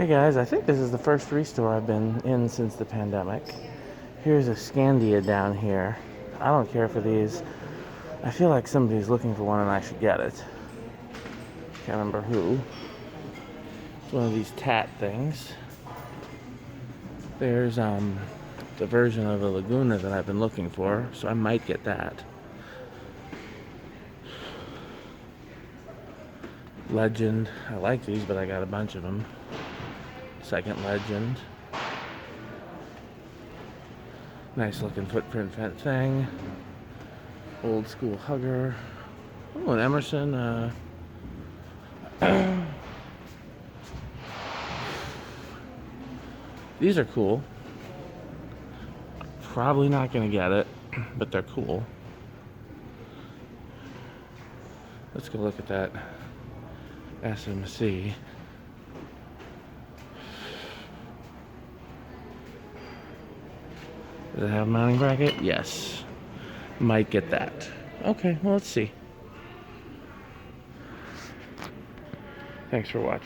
Hey guys, I think this is the first restore I've been in since the pandemic. Here's a Scandia down here. I don't care for these. I feel like somebody's looking for one and I should get it. Can't remember who. It's one of these tat things. There's the version of the Laguna that I've been looking for, so I might get that. Legend. I like these, but I got a bunch of them. Second Legend. Nice looking footprint thing. Old school hugger. Oh, an Emerson. These are cool. Probably not gonna get it, but they're cool. Let's go look at that SMC. Does it have a mounting bracket? Yes. Might get that. Okay, well, let's see. Thanks for watching.